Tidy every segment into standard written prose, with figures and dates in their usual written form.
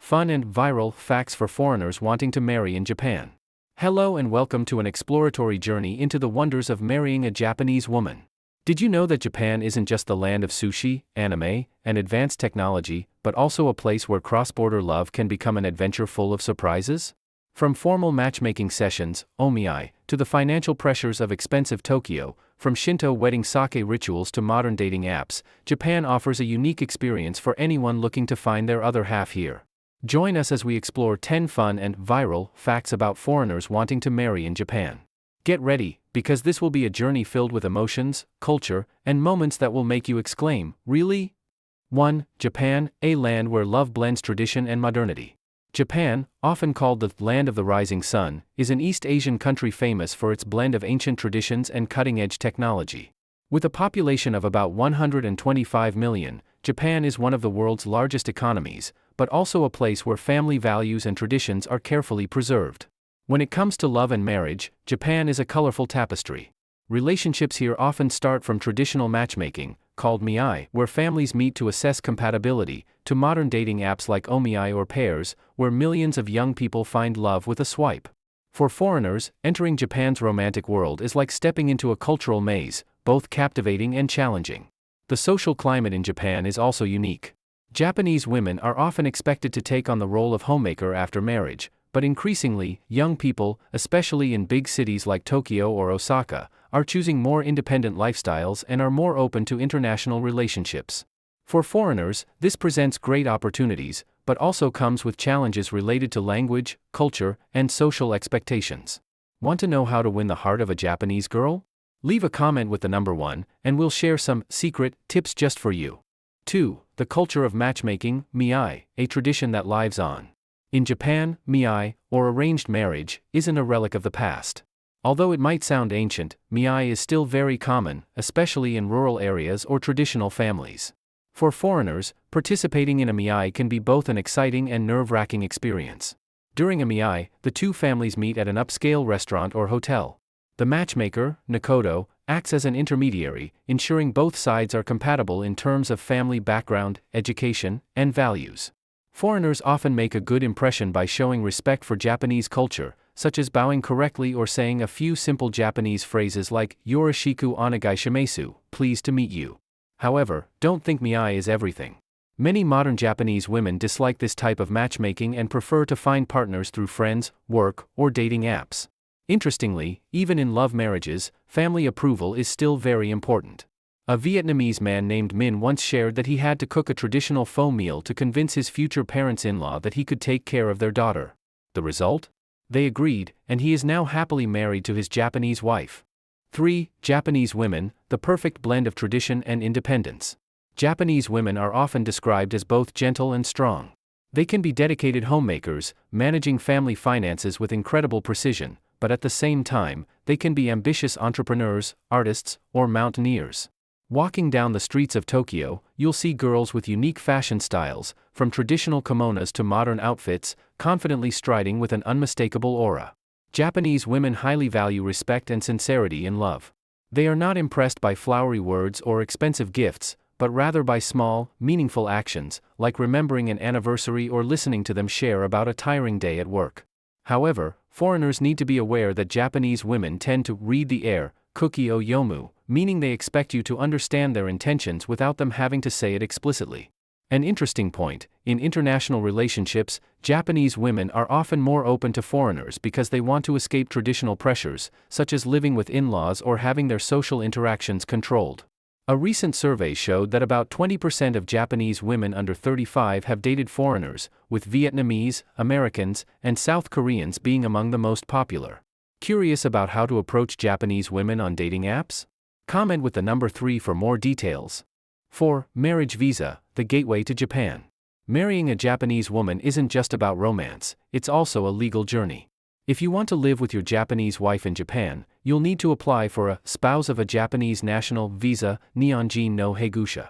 fun and viral facts for foreigners wanting to marry in Japan. Hello and welcome to an exploratory journey into the wonders of marrying a Japanese woman. Did you know that Japan isn't just the land of sushi, anime, and advanced technology, but also a place where cross-border love can become an adventure full of surprises? From formal matchmaking sessions, omiai, to the financial pressures of expensive Tokyo, from Shinto wedding sake rituals to modern dating apps, Japan offers a unique experience for anyone looking to find their other half here. Join us as we explore 10 fun and viral facts about foreigners wanting to marry in Japan. Get ready, because this will be a journey filled with emotions, culture, and moments that will make you exclaim, "Really?" 1. Japan, a land where love blends tradition and modernity. Japan, often called the land of the rising sun, is an East Asian country famous for its blend of ancient traditions and cutting-edge technology. With a population of about 125 million, Japan is one of the world's largest economies, but also a place where family values and traditions are carefully preserved. When it comes to love and marriage, Japan is a colorful tapestry. Relationships here often start from traditional matchmaking, called omiai, where families meet to assess compatibility, to modern dating apps like omiai or pairs, where millions of young people find love with a swipe. For foreigners, entering Japan's romantic world is like stepping into a cultural maze, both captivating and challenging. The social climate in Japan is also unique. Japanese women are often expected to take on the role of homemaker after marriage, but increasingly, young people, especially in big cities like Tokyo or Osaka, are choosing more independent lifestyles and are more open to international relationships. For foreigners, this presents great opportunities, but also comes with challenges related to language, culture, and social expectations. Want to know how to win the heart of a Japanese girl? Leave a comment with the number 1, and we'll share some secret tips just for you. 2. The culture of matchmaking, omiai, a tradition that lives on. In Japan, omiai, or arranged marriage, isn't a relic of the past. Although it might sound ancient, omiai is still very common, especially in rural areas or traditional families. For foreigners, participating in a omiai can be both an exciting and nerve-wracking experience. During a omiai, the two families meet at an upscale restaurant or hotel. The matchmaker, nakodo, acts as an intermediary, ensuring both sides are compatible in terms of family background, education, and values. Foreigners often make a good impression by showing respect for Japanese culture, such as bowing correctly or saying a few simple Japanese phrases like "Yoroshiku onegai shimasu," pleased to meet you. However, don't think omiai is everything. Many modern Japanese women dislike this type of matchmaking and prefer to find partners through friends, work, or dating apps. Interestingly, even in love marriages, family approval is still very important. A Vietnamese man named Min once shared that he had to cook a traditional pho meal to convince his future parents-in-law that he could take care of their daughter. The result? They agreed, and he is now happily married to his Japanese wife. 3. Japanese women, the perfect blend of tradition and independence. Japanese women are often described as both gentle and strong. They can be dedicated homemakers, managing family finances with incredible precision, but at the same time, they can be ambitious entrepreneurs, artists, or mountaineers. Walking down the streets of Tokyo, you'll see girls with unique fashion styles, from traditional kimonos to modern outfits, confidently striding with an unmistakable aura. Japanese women highly value respect and sincerity in love. They are not impressed by flowery words or expensive gifts, but rather by small, meaningful actions, like remembering an anniversary or listening to them share about a tiring day at work. However, foreigners need to be aware that Japanese women tend to read the air, kuki o yomu, meaning they expect you to understand their intentions without them having to say it explicitly. An interesting point, in international relationships, Japanese women are often more open to foreigners because they want to escape traditional pressures, such as living with in-laws or having their social interactions controlled. A recent survey showed that about 20% of Japanese women under 35 have dated foreigners, with Vietnamese, Americans, and South Koreans being among the most popular. Curious about how to approach Japanese women on dating apps? Comment with the number 3 for more details. 4. Marriage visa, the gateway to Japan. Marrying a Japanese woman isn't just about romance, it's also a legal journey. If you want to live with your Japanese wife in Japan, you'll need to apply for a spouse of a Japanese national visa, Nihonjin no Heigusha.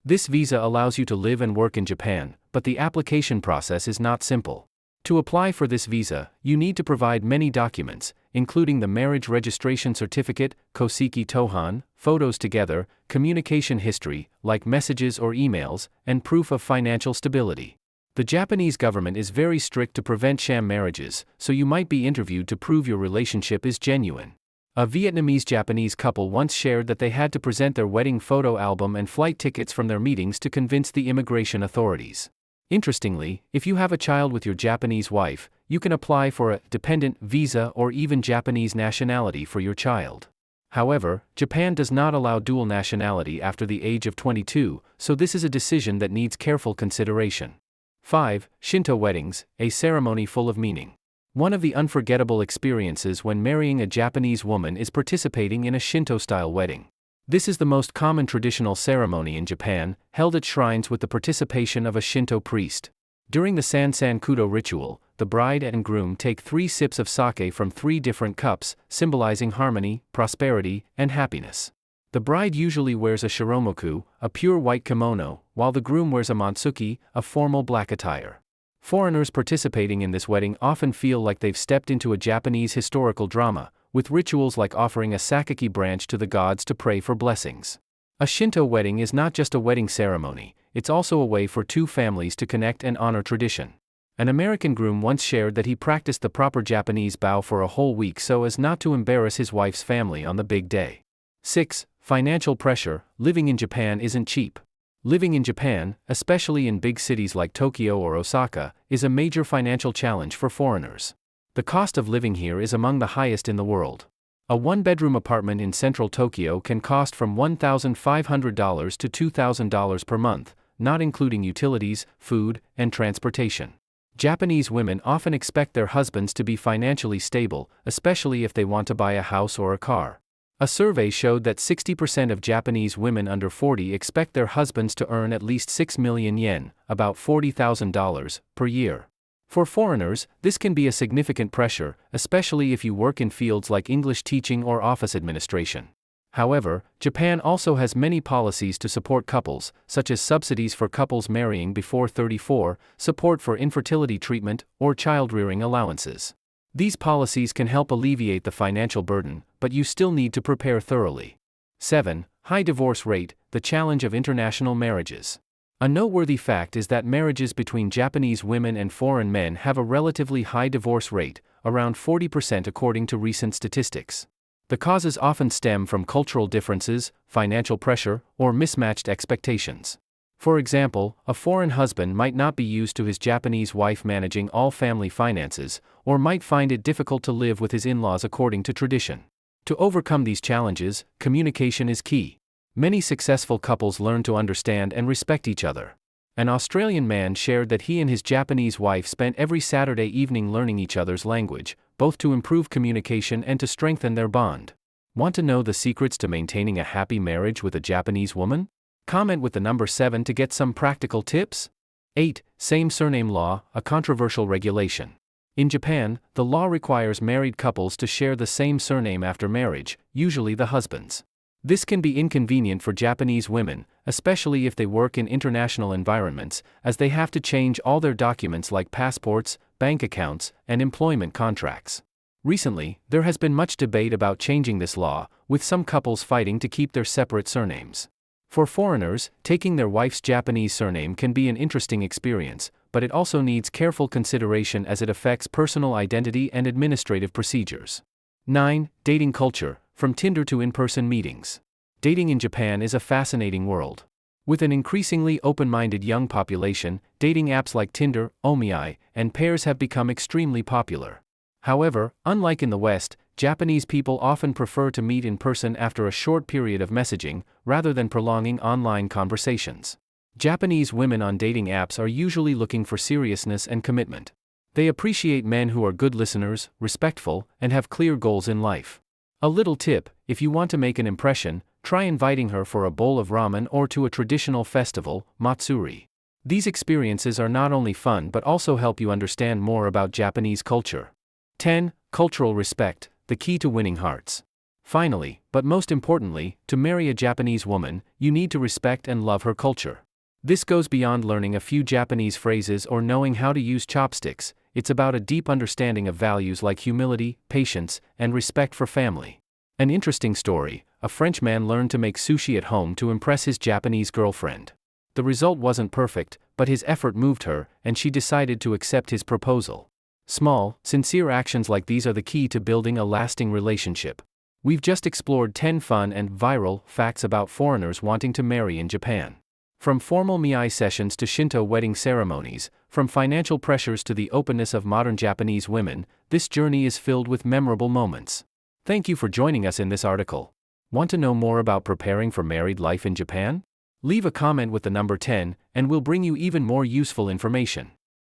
This visa allows you to live and work in Japan, but the application process is not simple. To apply for this visa, you need to provide many documents, including the marriage registration certificate, Koseki Tohan, photos together, communication history, like messages or emails, and proof of financial stability. The Japanese government is very strict to prevent sham marriages, so you might be interviewed to prove your relationship is genuine. A Vietnamese-Japanese couple once shared that they had to present their wedding photo album and flight tickets from their meetings to convince the immigration authorities. Interestingly, if you have a child with your Japanese wife, you can apply for a dependent visa or even Japanese nationality for your child. However, Japan does not allow dual nationality after the age of 22, so this is a decision that needs careful consideration. 5. Shinto weddings, a ceremony full of meaning. One of the unforgettable experiences when marrying a Japanese woman is participating in a Shinto-style wedding. This is the most common traditional ceremony in Japan, held at shrines with the participation of a Shinto priest. During the Sansan Kudo ritual, the bride and groom take 3 sips of sake from 3 different cups, symbolizing harmony, prosperity, and happiness. The bride usually wears a shiromoku, a pure white kimono, while the groom wears a mantsuki, a formal black attire. Foreigners participating in this wedding often feel like they've stepped into a Japanese historical drama, with rituals like offering a sakaki branch to the gods to pray for blessings. A Shinto wedding is not just a wedding ceremony, it's also a way for 2 families to connect and honor tradition. An American groom once shared that he practiced the proper Japanese bow for a whole week so as not to embarrass his wife's family on the big day. 6. Financial pressure. Living in Japan isn't cheap. Living in Japan, especially in big cities like Tokyo or Osaka, is a major financial challenge for foreigners. The cost of living here is among the highest in the world. A 1-bedroom apartment in central Tokyo can cost from $1,500 to $2,000 per month, not including utilities, food, and transportation. Japanese women often expect their husbands to be financially stable, especially if they want to buy a house or a car. A survey showed that 60% of Japanese women under 40 expect their husbands to earn at least 6 million yen, about $40,000, per year. For foreigners, this can be a significant pressure, especially if you work in fields like English teaching or office administration. However, Japan also has many policies to support couples, such as subsidies for couples marrying before 34, support for infertility treatment, or child-rearing allowances. These policies can help alleviate the financial burden, but you still need to prepare thoroughly. 7. High divorce rate, the challenge of international marriages. A noteworthy fact is that marriages between Japanese women and foreign men have a relatively high divorce rate, around 40% according to recent statistics. The causes often stem from cultural differences, financial pressure, or mismatched expectations. For example, a foreign husband might not be used to his Japanese wife managing all family finances, or might find it difficult to live with his in-laws according to tradition. To overcome these challenges, communication is key. Many successful couples learn to understand and respect each other. An Australian man shared that he and his Japanese wife spent every Saturday evening learning each other's language, both to improve communication and to strengthen their bond. Want to know the secrets to maintaining a happy marriage with a Japanese woman? Comment with the number 7 to get some practical tips. 8. Same surname law, a controversial regulation. In Japan, the law requires married couples to share the same surname after marriage, usually the husband's. This can be inconvenient for Japanese women, especially if they work in international environments, as they have to change all their documents like passports, bank accounts, and employment contracts. Recently, there has been much debate about changing this law, with some couples fighting to keep their separate surnames. For foreigners, taking their wife's Japanese surname can be an interesting experience, but it also needs careful consideration as it affects personal identity and administrative procedures. 9. Dating culture, from Tinder to in-person meetings. Dating in Japan is a fascinating world. With an increasingly open-minded young population, dating apps like Tinder, omiai, and Pairs have become extremely popular. However, unlike in the West, Japanese people often prefer to meet in person after a short period of messaging, rather than prolonging online conversations. Japanese women on dating apps are usually looking for seriousness and commitment. They appreciate men who are good listeners, respectful, and have clear goals in life. A little tip: if you want to make an impression, try inviting her for a bowl of ramen or to a traditional festival, matsuri. These experiences are not only fun but also help you understand more about Japanese culture. 10. Cultural respect, the key to winning hearts. Finally, but most importantly, to marry a Japanese woman, you need to respect and love her culture. This goes beyond learning a few Japanese phrases or knowing how to use chopsticks. It's about a deep understanding of values like humility, patience, and respect for family. An interesting story: a French man learned to make sushi at home to impress his Japanese girlfriend. The result wasn't perfect, but his effort moved her, and she decided to accept his proposal. Small, sincere actions like these are the key to building a lasting relationship. We've just explored 10 fun and viral facts about foreigners wanting to marry in Japan. From formal omiai sessions to Shinto wedding ceremonies, from financial pressures to the openness of modern Japanese women, this journey is filled with memorable moments. Thank you for joining us in this article. Want to know more about preparing for married life in Japan? Leave a comment with the number 10, and we'll bring you even more useful information.